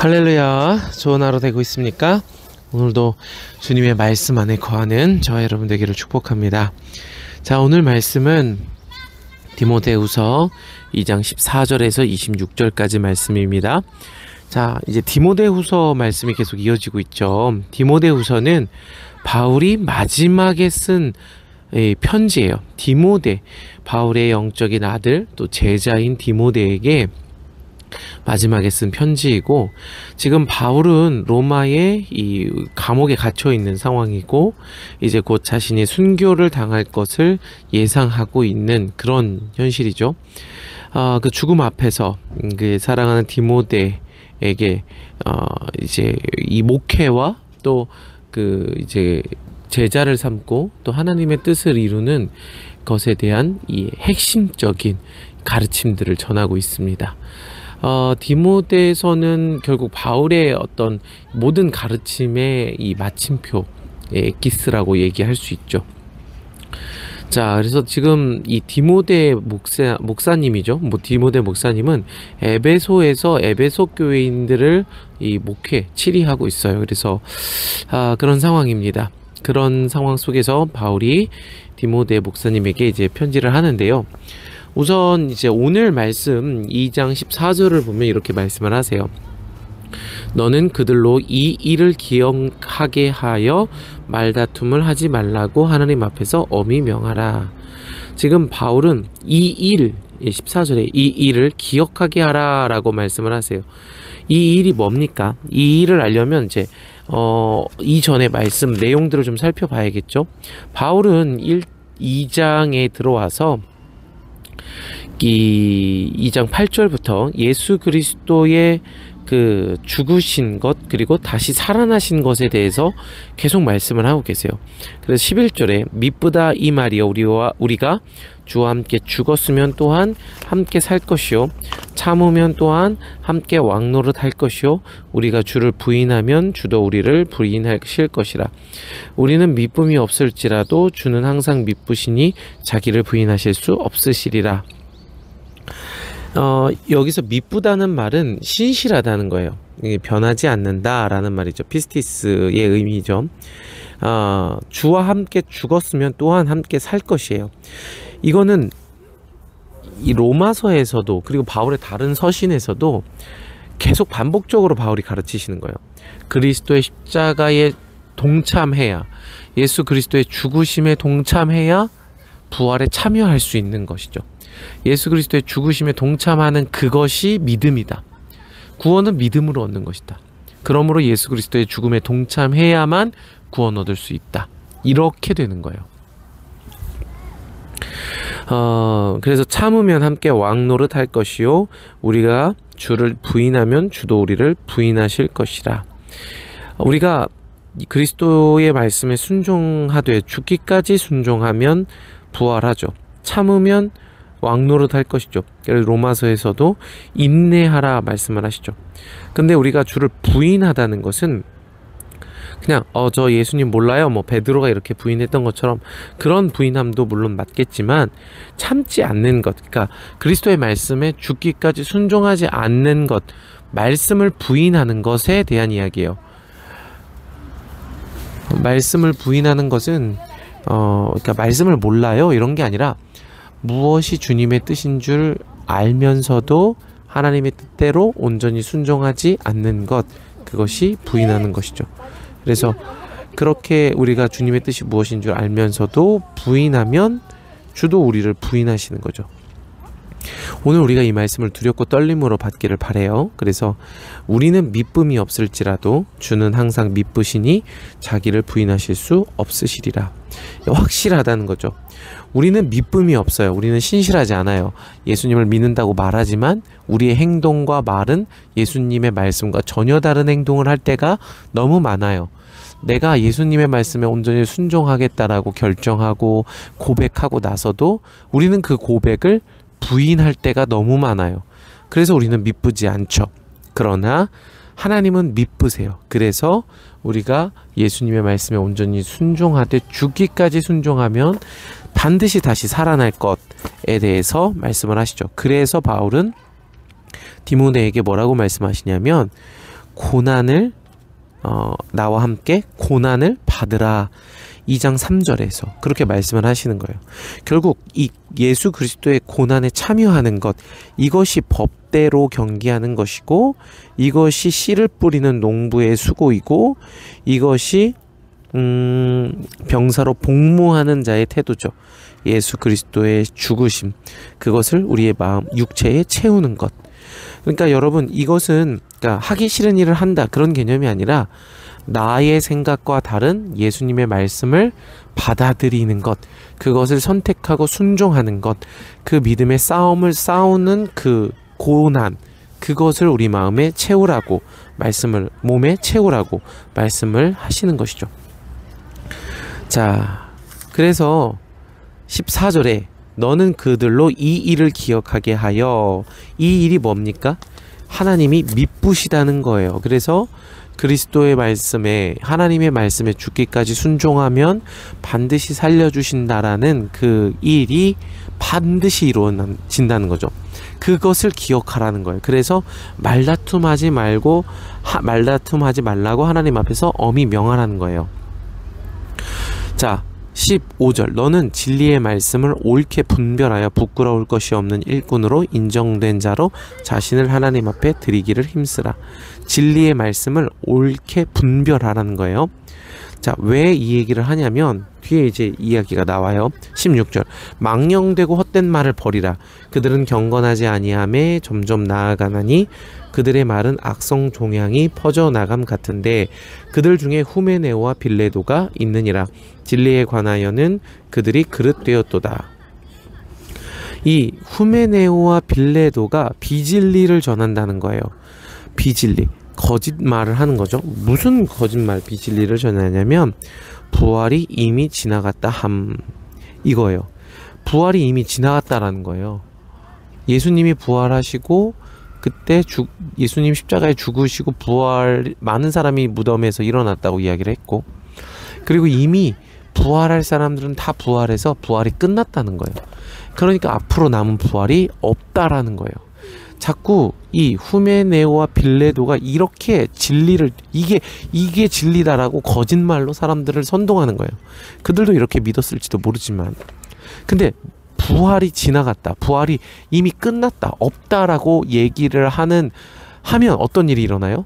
할렐루야, 좋은 하루 되고 있습니까? 오늘도 주님의 말씀 안에 거하는 저와 여러분 되기를 축복합니다. 자, 오늘 말씀은 디모데후서 2장 14절에서 26절까지 말씀입니다. 자, 이제 디모데후서 말씀이 계속 이어지고 있죠. 디모데후서는 바울이 마지막에 쓴 편지예요. 디모데, 바울의 영적인 아들, 또 제자인 디모데에게 마지막에 쓴 편지이고, 지금 바울은 로마의 이 감옥에 갇혀 있는 상황이고, 이제 곧 자신이 순교를 당할 것을 예상하고 있는 그런 현실이죠. 그 죽음 앞에서 그 사랑하는 디모데에게 이제 이 목회와 또 그 이제 제자를 삼고 또 하나님의 뜻을 이루는 것에 대한 이 핵심적인 가르침들을 전하고 있습니다. 디모데서는 결국 바울의 어떤 모든 가르침의 이 마침표, 엑기스라고 얘기할 수 있죠. 자, 그래서 지금 이 디모데 목사님이죠. 디모데 목사님은 에베소에서 에베소 교회인들을 이 목회, 치리하고 있어요. 그래서 그런 상황입니다. 그런 상황 속에서 바울이 디모데 목사님에게 이제 편지를 하는데요. 우선 이제 오늘 말씀 2장 14절을 보면 이렇게 말씀을 하세요. 너는 그들로 이 일을 기억하게 하여 말다툼을 하지 말라고 하나님 앞에서 엄히 명하라. 지금 바울은 이 일, 14절에 이 일을 기억하게 하라 라고 말씀을 하세요. 이 일이 뭡니까? 이 일을 알려면 이제 이전의 말씀 내용들을 좀 살펴봐야겠죠. 바울은 2장에 들어와서 이 2장 8절부터 예수 그리스도의 그 죽으신 것 그리고 다시 살아나신 것에 대해서 계속 말씀을 하고 계세요. 그래서 11절에 미쁘다 이 말이여 우리가 주와 함께 죽었으면 또한 함께 살 것이요 참으면 또한 함께 왕노릇 할 것이요 우리가 주를 부인하면 주도 우리를 부인하실 것이라. 우리는 미쁨이 없을지라도 주는 항상 미쁘시니 자기를 부인하실 수 없으시리라. 여기서 미쁘다는 말은 신실하다는 거예요. 변하지 않는다라는 말이죠. 피스티스의 의미죠. 주와 함께 죽었으면 또한 함께 살 것이에요. 이거는 이 로마서에서도 그리고 바울의 다른 서신에서도 계속 반복적으로 바울이 가르치시는 거예요. 그리스도의 십자가에 동참해야, 예수 그리스도의 죽으심에 동참해야 부활에 참여할 수 있는 것이죠. 예수 그리스도의 죽으심에 동참하는 그것이 믿음이다. 구원은 믿음으로 얻는 것이다. 그러므로 예수 그리스도의 죽음에 동참해야만 구원 얻을 수 있다. 이렇게 되는 거예요. 그래서 참으면 함께 왕노릇 할 것이요 우리가 주를 부인하면 주도 우리를 부인하실 것이라. 우리가 그리스도의 말씀에 순종하되 죽기까지 순종하면 부활하죠. 참으면 왕노릇 할 것이죠. 그래서 로마서에서도 인내하라 말씀을 하시죠. 근데 우리가 주를 부인하다는 것은 그냥 저 예수님 몰라요 베드로가 이렇게 부인했던 것처럼 그런 부인함도 물론 맞겠지만 참지 않는 것, 그러니까 그리스도의 말씀에 죽기까지 순종하지 않는 것, 말씀을 부인하는 것에 대한 이야기예요. 말씀을 부인하는 것은 그러니까 말씀을 몰라요 이런 게 아니라 무엇이 주님의 뜻인 줄 알면서도 하나님의 뜻대로 온전히 순종하지 않는 것, 그것이 부인하는 것이죠. 그래서 그렇게 우리가 주님의 뜻이 무엇인 줄 알면서도 부인하면 주도 우리를 부인하시는 거죠. 오늘 우리가 이 말씀을 두렵고 떨림으로 받기를 바라요. 그래서 우리는 미쁨이 없을지라도 주는 항상 미쁘시니 자기를 부인하실 수 없으시리라. 확실하다는 거죠. 우리는 미쁨이 없어요. 우리는 신실하지 않아요. 예수님을 믿는다고 말하지만 우리의 행동과 말은 예수님의 말씀과 전혀 다른 행동을 할 때가 너무 많아요. 내가 예수님의 말씀에 온전히 순종하겠다라고 결정하고 고백하고 나서도 우리는 그 고백을 부인할 때가 너무 많아요. 그래서 우리는 미쁘지 않죠. 그러나 하나님은 미쁘세요. 그래서 우리가 예수님의 말씀에 온전히 순종하되 죽기까지 순종하면 반드시 다시 살아날 것에 대해서 말씀을 하시죠. 그래서 바울은 디모데에게 뭐라고 말씀하시냐면 고난을 나와 함께 고난을 받으라. 2장 3절에서 그렇게 말씀을 하시는 거예요. 결국 이 예수 그리스도의 고난에 참여하는 것, 이것이 법대로 경기하는 것이고, 이것이 씨를 뿌리는 농부의 수고이고, 이것이 병사로 복무하는 자의 태도죠. 예수 그리스도의 죽으심, 그것을 우리의 마음, 육체에 채우는 것. 그러니까 여러분, 이것은 그러니까 하기 싫은 일을 한다, 그런 개념이 아니라 나의 생각과 다른 예수님의 말씀을 받아들이는 것, 그것을 선택하고 순종하는 것, 그 믿음의 싸움을 싸우는 그 고난, 그것을 우리 마음에 채우라고 말씀을, 몸에 채우라고 말씀을 하시는 것이죠. 자, 그래서 14절에 너는 그들로 이 일을 기억하게 하여, 이 일이 뭡니까? 하나님이 미쁘시다는 거예요. 그래서 그리스도의 말씀에, 하나님의 말씀에 죽기까지 순종하면 반드시 살려주신다라는 그 일이 반드시 이루어진다는 거죠. 그것을 기억하라는 거예요. 그래서 말다툼하지 말라고 하나님 앞에서 엄히 명하라는 거예요. 자, 15절 너는 진리의 말씀을 옳게 분별하여 부끄러울 것이 없는 일꾼으로 인정된 자로 자신을 하나님 앞에 드리기를 힘쓰라. 진리의 말씀을 옳게 분별하라는 거예요. 자, 왜 이 얘기를 하냐면 뒤에 이제 이야기가 나와요. 16절 망령되고 헛된 말을 버리라. 그들은 경건하지 아니함에 점점 나아가나니 그들의 말은 악성 종양이 퍼져나감 같은데 그들 중에 후메네오와 빌레도가 있느니라. 진리에 관하여는 그들이 그릇되었도다. 이 후메네오와 빌레도가 비진리를 전한다는 거예요. 비진리, 거짓말을 하는 거죠. 무슨 거짓말, 비진리를 전하냐면 부활이 이미 지나갔다 함, 이거예요. 부활이 이미 지나갔다라는 거예요. 예수님이 부활하시고 그때 예수님 십자가에 죽으시고 많은 사람이 무덤에서 일어났다고 이야기를 했고, 그리고 이미 부활할 사람들은 다 부활해서 부활이 끝났다는 거예요. 그러니까 앞으로 남은 부활이 없다라는 거예요. 자꾸 이 후메네오와 빌레도가 이렇게 진리를, 이게 진리다라고 거짓말로 사람들을 선동하는 거예요. 그들도 이렇게 믿었을지도 모르지만, 근데 부활이 지나갔다, 부활이 이미 끝났다, 없다라고 얘기를 하면 어떤 일이 일어나요?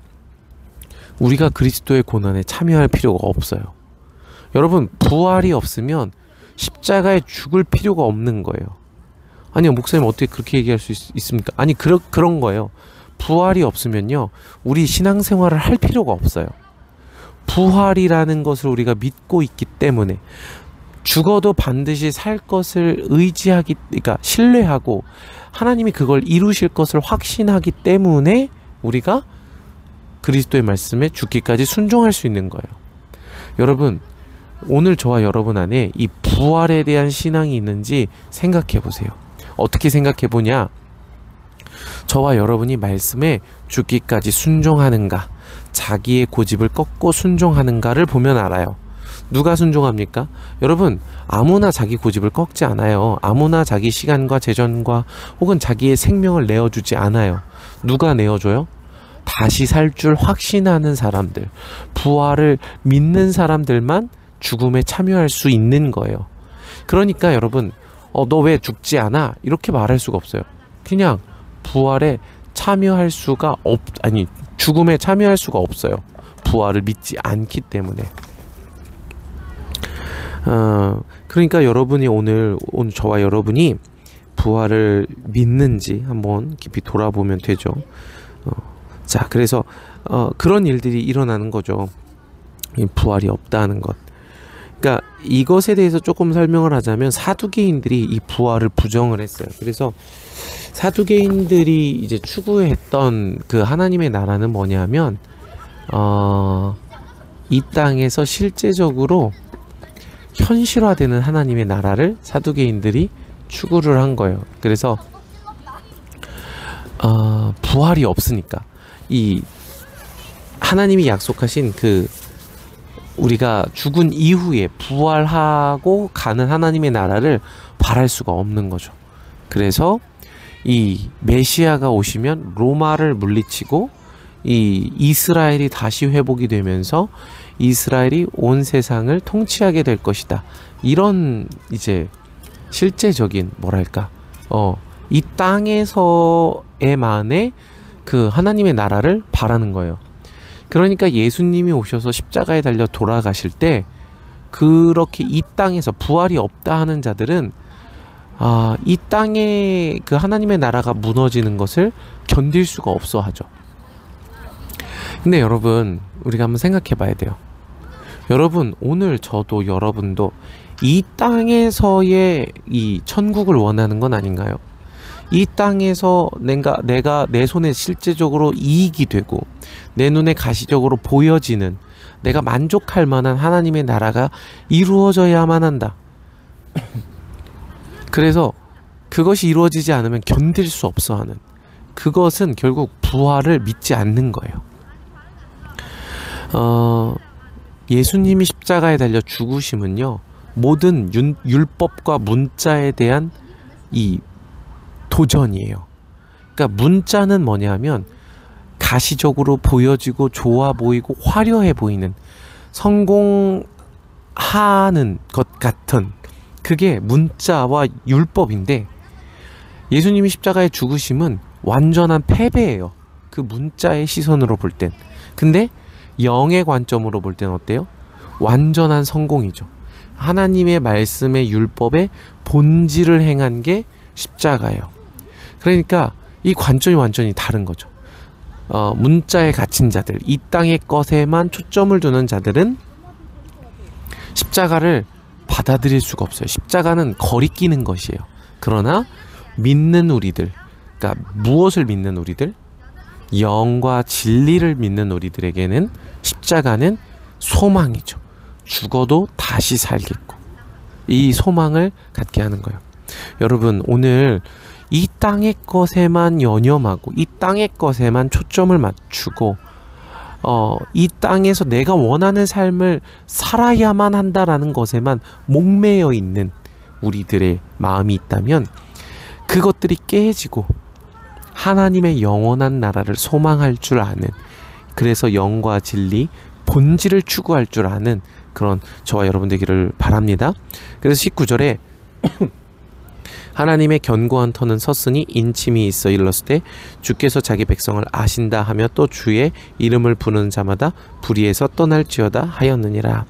우리가 그리스도의 고난에 참여할 필요가 없어요. 여러분, 부활이 없으면 십자가에 죽을 필요가 없는 거예요. 아니요, 목사님 어떻게 그렇게 얘기할 수 있습니까? 아니, 그런 거예요. 부활이 없으면요, 우리 신앙생활을 할 필요가 없어요. 부활이라는 것을 우리가 믿고 있기 때문에, 죽어도 반드시 살 것을 그러니까 신뢰하고 하나님이 그걸 이루실 것을 확신하기 때문에 우리가 그리스도의 말씀에 죽기까지 순종할 수 있는 거예요. 여러분, 오늘 저와 여러분 안에 이 부활에 대한 신앙이 있는지 생각해 보세요. 어떻게 생각해 보냐? 저와 여러분이 말씀에 죽기까지 순종하는가, 자기의 고집을 꺾고 순종하는가를 보면 알아요. 누가 순종합니까? 여러분, 아무나 자기 고집을 꺾지 않아요. 아무나 자기 시간과 재정과 혹은 자기의 생명을 내어주지 않아요. 누가 내어줘요? 다시 살 줄 확신하는 사람들, 부활을 믿는 사람들만 죽음에 참여할 수 있는 거예요. 그러니까 여러분, 너 왜 죽지 않아? 이렇게 말할 수가 없어요. 그냥 부활에 참여할 수가 죽음에 참여할 수가 없어요. 부활을 믿지 않기 때문에. 그러니까 여러분이 오늘 저와 여러분이 부활을 믿는지 한번 깊이 돌아보면 되죠. 자, 그래서 그런 일들이 일어나는 거죠. 부활이 없다는 것. 그러니까 이것에 대해서 조금 설명을 하자면, 사두개인들이 이 부활을 부정을 했어요. 그래서 사두개인들이 이제 추구했던 그 하나님의 나라는 뭐냐면, 이 땅에서 실제적으로 현실화되는 하나님의 나라를 사두개인들이 추구를 한 거예요. 그래서 부활이 없으니까 이 하나님이 약속하신 그 우리가 죽은 이후에 부활하고 가는 하나님의 나라를 바랄 수가 없는 거죠. 그래서 이 메시아가 오시면 로마를 물리치고 이 이스라엘이 다시 회복이 되면서 이스라엘이 온 세상을 통치하게 될 것이다. 이런 이제 실제적인 뭐랄까 이 땅에서에만의 그 하나님의 나라를 바라는 거예요. 그러니까 예수님이 오셔서 십자가에 달려 돌아가실 때 그렇게 이 땅에서 부활이 없다 하는 자들은 이 땅에 그 하나님의 나라가 무너지는 것을 견딜 수가 없어 하죠. 근데 여러분, 우리가 한번 생각해 봐야 돼요. 여러분, 오늘 저도 여러분도 이 땅에서의 이 천국을 원하는 건 아닌가요? 이 땅에서 내가 내 손에 실제적으로 이익이 되고 내 눈에 가시적으로 보여지는, 내가 만족할 만한 하나님의 나라가 이루어져야만 한다. 그래서 그것이 이루어지지 않으면 견딜 수 없어 하는, 그것은 결국 부활을 믿지 않는 거예요. 예수님이 십자가에 달려 죽으심은요, 모든 율법과 문자에 대한 이 도전이에요. 그러니까 문자는 뭐냐면 가시적으로 보여지고 좋아 보이고 화려해 보이는, 성공하는 것 같은, 그게 문자와 율법인데, 예수님이 십자가에 죽으심은 완전한 패배예요. 그 문자의 시선으로 볼 땐. 근데 영의 관점으로 볼 땐 어때요? 완전한 성공이죠. 하나님의 말씀의 율법의 본질을 행한 게 십자가예요. 그러니까 이 관점이 완전히 다른 거죠. 문자에 갇힌 자들, 이 땅의 것에만 초점을 두는 자들은 십자가를 받아들일 수가 없어요. 십자가는 거리끼는 것이에요. 그러나 믿는 우리들, 그러니까 무엇을 믿는 우리들? 영과 진리를 믿는 우리들에게는 십자가는 소망이죠. 죽어도 다시 살겠고, 이 소망을 갖게 하는 거예요. 여러분, 오늘 이 땅의 것에만 연연하고 이 땅의 것에만 초점을 맞추고 이 땅에서 내가 원하는 삶을 살아야만 한다라는 것에만 목매여 있는 우리들의 마음이 있다면, 그것들이 깨지고 하나님의 영원한 나라를 소망할 줄 아는, 그래서 영과 진리, 본질을 추구할 줄 아는 그런 저와 여러분 되기를 바랍니다. 그래서 19절에 하나님의 견고한 터는 섰으니 인침이 있어 일렀을 때 주께서 자기 백성을 아신다 하며 또 주의 이름을 부르는 자마다 불의에서 떠날지어다 하였느니라.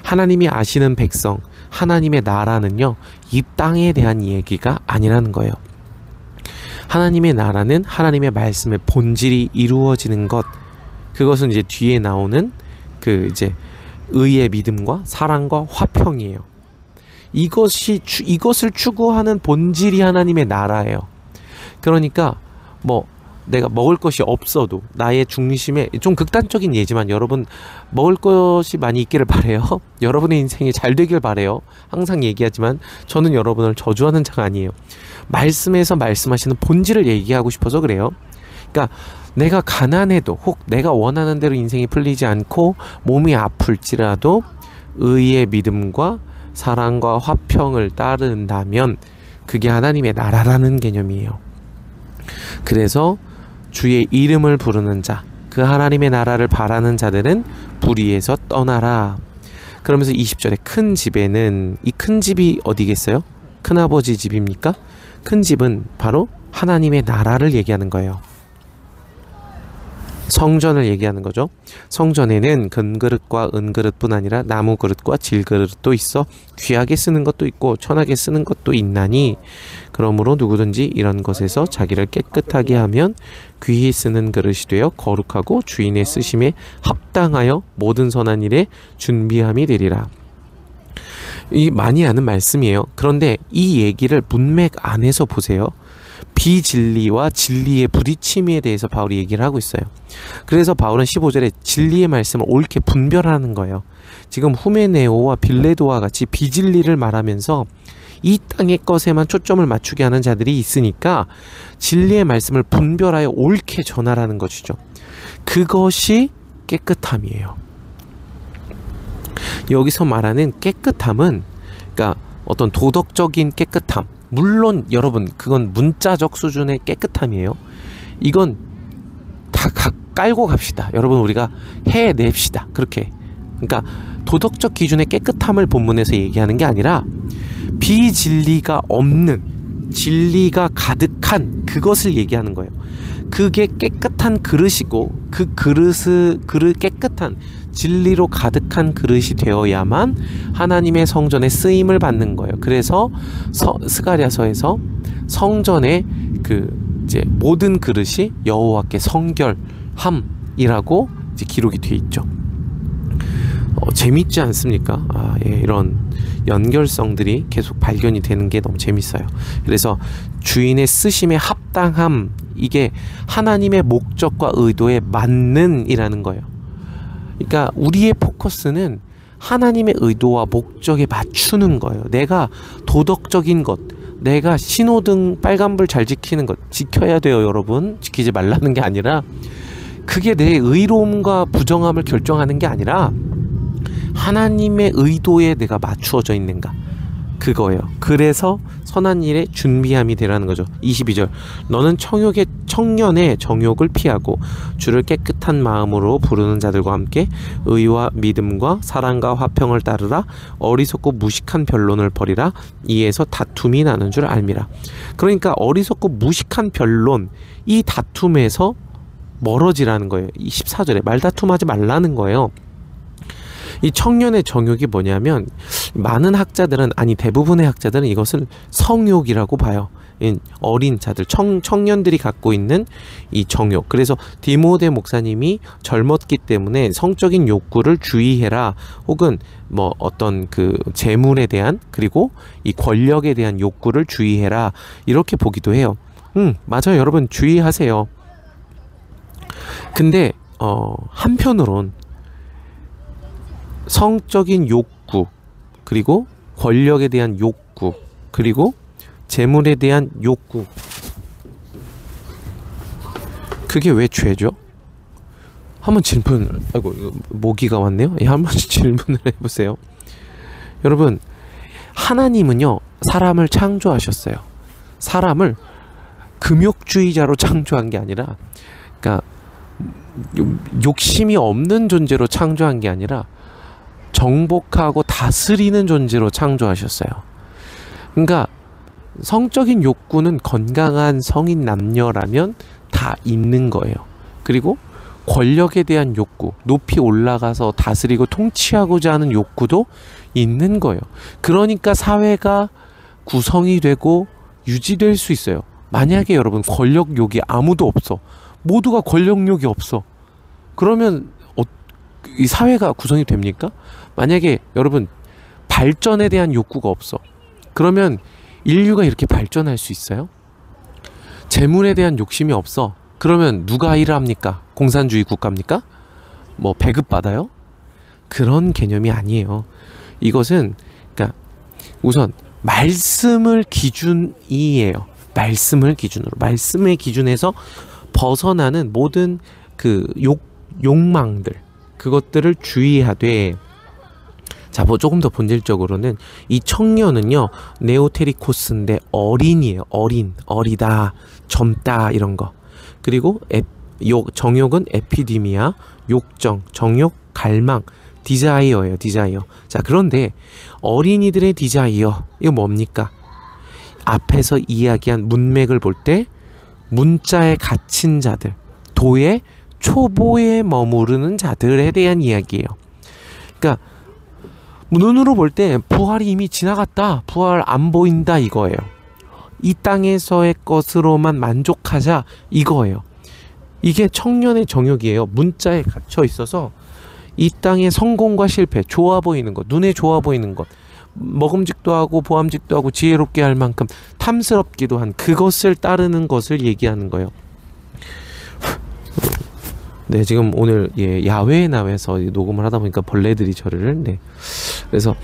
하나님이 아시는 백성, 하나님의 나라는요, 이 땅에 대한 얘기가 아니라는 거예요. 하나님의 나라는 하나님의 말씀의 본질이 이루어지는 것, 그것은 이제 뒤에 나오는 그 이제 의의 믿음과 사랑과 화평이에요. 이것을 추구하는 본질이 하나님의 나라예요. 그러니까 뭐 내가 먹을 것이 없어도 나의 중심에, 좀 극단적인 예지만 여러분, 먹을 것이 많이 있기를 바래요. 여러분의 인생이 잘 되길 바래요. 항상 얘기하지만 저는 여러분을 저주하는 자가 아니에요. 말씀에서 말씀하시는 본질을 얘기하고 싶어서 그래요. 그러니까 내가 가난해도, 혹 내가 원하는 대로 인생이 풀리지 않고 몸이 아플지라도 의의 믿음과 사랑과 화평을 따른다면 그게 하나님의 나라라는 개념이에요. 그래서 주의 이름을 부르는 자, 그 하나님의 나라를 바라는 자들은 불의에서 떠나라. 그러면서 20절에 큰 집에는, 이 큰 집이 어디겠어요? 큰아버지 집입니까? 큰 집은 바로 하나님의 나라를 얘기하는 거예요. 성전을 얘기하는 거죠. 성전에는 금그릇과 은그릇뿐 아니라 나무 그릇과 질그릇도 있어 귀하게 쓰는 것도 있고 천하게 쓰는 것도 있나니, 그러므로 누구든지 이런 것에서 자기를 깨끗하게 하면 귀히 쓰는 그릇이 되어 거룩하고 주인의 쓰심에 합당하여 모든 선한 일에 준비함이 되리라. 이 많이 아는 말씀이에요. 그런데 이 얘기를 문맥 안에서 보세요. 비진리와 진리의 부딪힘에 대해서 바울이 얘기를 하고 있어요. 그래서 바울은 15절에 진리의 말씀을 옳게 분별하는 거예요. 지금 후메네오와 빌레도와 같이 비진리를 말하면서 이 땅의 것에만 초점을 맞추게 하는 자들이 있으니까 진리의 말씀을 분별하여 옳게 전하라는 것이죠. 그것이 깨끗함이에요. 여기서 말하는 깨끗함은, 그러니까 어떤 도덕적인 깨끗함, 물론 여러분 그건 문자적 수준의 깨끗함이에요. 이건 다 깔고 갑시다. 여러분 우리가 해냅시다. 그렇게. 그러니까 도덕적 기준의 깨끗함을 본문에서 얘기하는 게 아니라 비진리가 없는, 진리가 가득한 그것을 얘기하는 거예요. 그게 깨끗한 그릇이고 그 그릇 깨끗한 진리로 가득한 그릇이 되어야만 하나님의 성전에 쓰임을 받는 거예요. 그래서 스가랴서에서 성전의 그 이제 모든 그릇이 여호와께 성결함이라고 이제 기록이 되어 있죠. 재밌지 않습니까? 이런 연결성들이 계속 발견이 되는 게 너무 재밌어요. 그래서 주인의 쓰심에 합당함, 이게 하나님의 목적과 의도에 맞는 이라는 거예요. 그러니까 우리의 포커스는 하나님의 의도와 목적에 맞추는 거예요. 내가 도덕적인 것, 내가 신호등 빨간불 잘 지키는 것 지켜야 돼요. 여러분 지키지 말라는 게 아니라, 그게 내 의로움과 부정함을 결정하는 게 아니라 하나님의 의도에 내가 맞추어져 있는가, 그거예요. 그래서 선한 일에 준비함이 되라는 거죠. 22절, 너는 청년의 정욕을 피하고 주를 깨끗한 마음으로 부르는 자들과 함께 의와 믿음과 사랑과 화평을 따르라. 어리석고 무식한 변론을 버리라. 이에서 다툼이 나는 줄 알미라. 그러니까 어리석고 무식한 변론, 이 다툼에서 멀어지라는 거예요. 이 14절에 말다툼하지 말라는 거예요. 이 청년의 정욕이 뭐냐면, 많은 학자들은, 아니 대부분의 학자들은 이것을 성욕이라고 봐요. 어린 자들, 청년들이 갖고 있는 이 정욕. 그래서 디모데 목사님이 젊었기 때문에 성적인 욕구를 주의해라, 혹은 뭐 어떤 그 재물에 대한, 그리고 이 권력에 대한 욕구를 주의해라, 이렇게 보기도 해요. 맞아요. 여러분 주의하세요. 근데 한편으론 성적인 욕구, 그리고 권력에 대한 욕구, 그리고 재물에 대한 욕구, 그게 왜 죄죠? 한번 질문, 아이고 모기가 왔네요. 한번 질문을 해보세요. 여러분, 하나님은요 사람을 창조하셨어요. 사람을 금욕주의자로 창조한 게 아니라, 그러니까 욕심이 없는 존재로 창조한 게 아니라 정복하고 다스리는 존재로 창조하셨어요. 그러니까 성적인 욕구는 건강한 성인 남녀라면 다 있는 거예요. 그리고 권력에 대한 욕구, 높이 올라가서 다스리고 통치하고자 하는 욕구도 있는 거예요. 그러니까 사회가 구성이 되고 유지될 수 있어요. 만약에 여러분 권력욕이 아무도 없어, 모두가 권력욕이 없어, 그러면 이 사회가 구성이 됩니까? 만약에 여러분 발전에 대한 욕구가 없어, 그러면 인류가 이렇게 발전할 수 있어요? 재물에 대한 욕심이 없어, 그러면 누가 일을 합니까? 공산주의 국가입니까? 뭐 배급받아요? 그런 개념이 아니에요. 이것은 그러니까 우선 말씀을 기준이에요. 말씀을 기준으로, 말씀의 기준에서 벗어나는 모든 그 욕망들, 그것들을 주의하되, 자, 뭐 조금 더 본질적으로는 이 청년은요 네오테리코스인데 어린이에요. 어리다, 젊다, 이런 거. 그리고 정욕은 에피디미아, 욕정, 정욕, 갈망, 디자이어예요. 디자이어. 자, 그런데 어린이들의 디자이어, 이거 뭡니까? 앞에서 이야기한 문맥을 볼 때 문자에 갇힌 자들, 도의 초보에 머무르는 자들에 대한 이야기예요. 그러니까 눈으로 볼 때 부활이 이미 지나갔다, 부활 안 보인다, 이거예요. 이 땅에서의 것으로만 만족하자, 이거예요. 이게 청년의 정욕이에요. 문자에 갇혀 있어서 이 땅의 성공과 실패, 좋아 보이는 것, 눈에 좋아 보이는 것, 먹음직도 하고 보암직도 하고 지혜롭게 할 만큼 탐스럽기도 한 그것을 따르는 것을 얘기하는 거예요. 네, 지금 오늘 야외에 나와서 녹음을 하다 보니까 벌레들이 저를, 그래서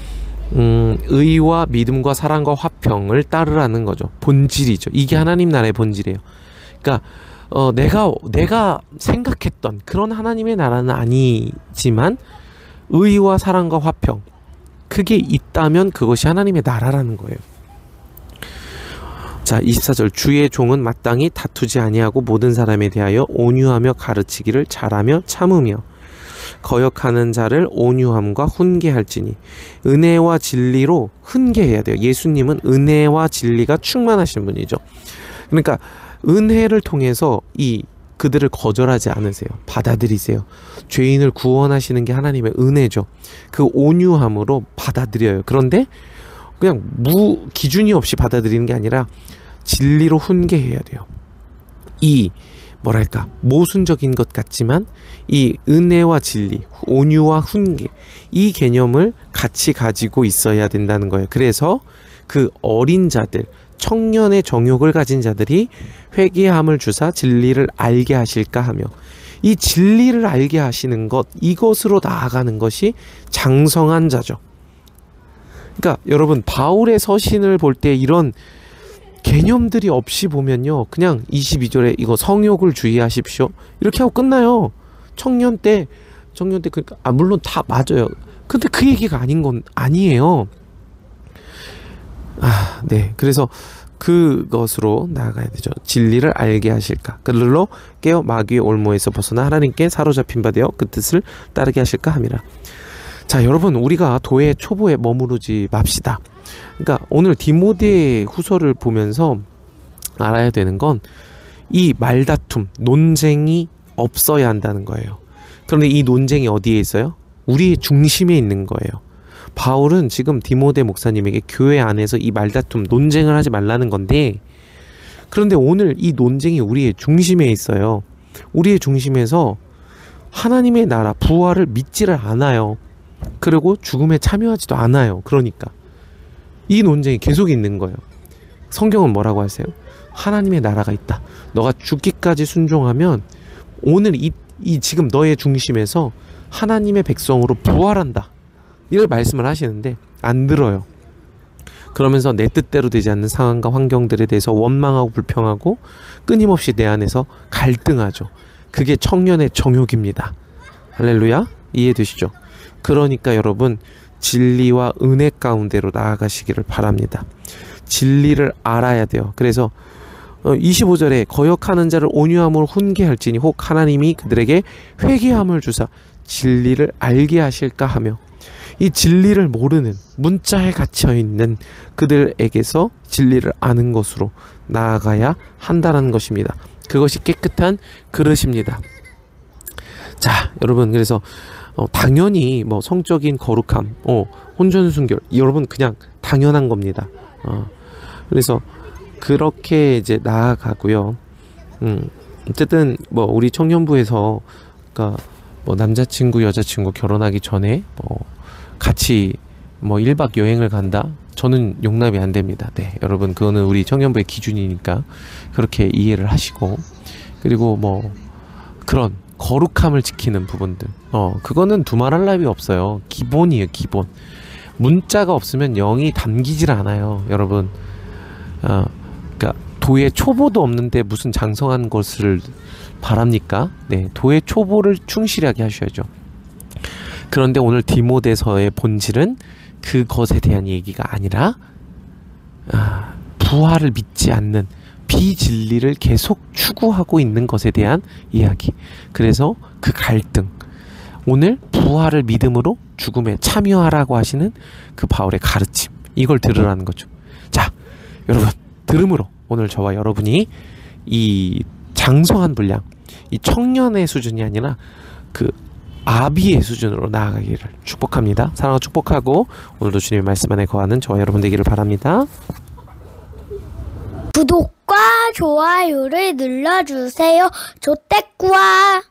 의와 믿음과 사랑과 화평을 따르라는 거죠. 본질이죠. 이게 하나님 나라의 본질이에요. 그러니까 내가 생각했던 그런 하나님의 나라는 아니지만 의와 사랑과 화평, 그게 있다면 그것이 하나님의 나라라는 거예요. 자, 24절 주의 종은 마땅히 다투지 아니하고 모든 사람에 대하여 온유하며 가르치기를 잘하며 참으며 거역하는 자를 온유함과 훈계할지니. 은혜와 진리로 훈계해야 돼요. 예수님은 은혜와 진리가 충만하신 분이죠. 그러니까 은혜를 통해서 그들을 거절하지 않으세요. 받아들이세요. 죄인을 구원하시는 게 하나님의 은혜죠. 그 온유함으로 받아들여요. 그런데 그냥 기준이 없이 받아들이는 게 아니라 진리로 훈계해야 돼요. 뭐랄까 모순적인 것 같지만 이 은혜와 진리, 온유와 훈계, 이 개념을 같이 가지고 있어야 된다는 거예요. 그래서 그 어린 자들, 청년의 정욕을 가진 자들이 회개함을 주사 진리를 알게 하실까 하며, 이 진리를 알게 하시는 것, 이것으로 나아가는 것이 장성한 자죠. 그러니까 여러분, 바울의 서신을 볼 때 이런 개념들이 없이 보면요, 그냥 22절에 이거 성욕을 주의하십시오 이렇게 하고 끝나요. 청년 때 그러니까 물론 다 맞아요. 근데 그 얘기가 아닌 건 아니에요. 네. 그래서 그것으로 나아가야 되죠. 진리를 알게 하실까, 그들로 깨어 마귀의 올무에서 벗어나 하나님께 사로잡힌 바 되어 그 뜻을 따르게 하실까 함이라. 자, 여러분, 우리가 도의 초보에 머무르지 맙시다. 그러니까 오늘 디모데 후서를 보면서 알아야 되는 건 이 말다툼, 논쟁이 없어야 한다는 거예요. 그런데 이 논쟁이 어디에 있어요? 우리의 중심에 있는 거예요. 바울은 지금 디모데 목사님에게 교회 안에서 이 말다툼, 논쟁을 하지 말라는 건데, 그런데 오늘 이 논쟁이 우리의 중심에 있어요. 우리의 중심에서 하나님의 나라, 부활을 믿지를 않아요. 그리고 죽음에 참여하지도 않아요. 그러니까 이 논쟁이 계속 있는 거예요. 성경은 뭐라고 하세요? 하나님의 나라가 있다. 너가 죽기까지 순종하면 오늘 이 지금 너의 중심에서 하나님의 백성으로 부활한다. 이걸 말씀을 하시는데 안 들어요. 그러면서 내 뜻대로 되지 않는 상황과 환경들에 대해서 원망하고 불평하고 끊임없이 내 안에서 갈등하죠. 그게 청년의 정욕입니다. 할렐루야. 이해되시죠? 그러니까 여러분, 진리와 은혜 가운데로 나아가시기를 바랍니다. 진리를 알아야 돼요. 그래서 25절에 거역하는 자를 온유함으로 훈계할지니 혹 하나님이 그들에게 회개함을 주사 진리를 알게 하실까 하며, 이 진리를 모르는, 문자에 갇혀있는 그들에게서 진리를 아는 것으로 나아가야 한다는 것입니다. 그것이 깨끗한 그릇입니다. 자, 여러분, 그래서 당연히 뭐 성적인 거룩함, 혼전순결, 여러분 그냥 당연한 겁니다. 그래서 그렇게 이제 나아가고요. 어쨌든 뭐 우리 청년부에서 그러니까 뭐 남자친구 여자친구 결혼하기 전에 뭐 같이 뭐 1박 여행을 간다? 저는 용납이 안 됩니다. 네, 여러분, 그거는 우리 청년부의 기준이니까 그렇게 이해를 하시고, 그리고 뭐 그런 거룩함을 지키는 부분들, 그거는 두말할 나위 없어요. 기본이에요, 기본. 문자가 없으면 영이 담기질 않아요, 여러분. 그러니까 도의 초보도 없는데 무슨 장성한 것을 바랍니까? 네, 도의 초보를 충실하게 하셔야죠. 그런데 오늘 디모데서의 본질은 그것에 대한 얘기가 아니라 부활을 믿지 않는 비진리를 계속 추구하고 있는 것에 대한 이야기. 그래서 그 갈등, 오늘 부활을 믿음으로 죽음에 참여하라고 하시는 그 바울의 가르침, 이걸 들으라는 거죠. 자, 여러분, 들음으로 오늘 저와 여러분이 이 장성한 분량, 이 청년의 수준이 아니라 그 아비의 수준으로 나아가기를 축복합니다. 사랑하고 축복하고 오늘도 주님의 말씀 안에 거하는 저와 여러분 되기를 바랍니다. 구독과 좋아요를 눌러주세요. 조떼꾸아.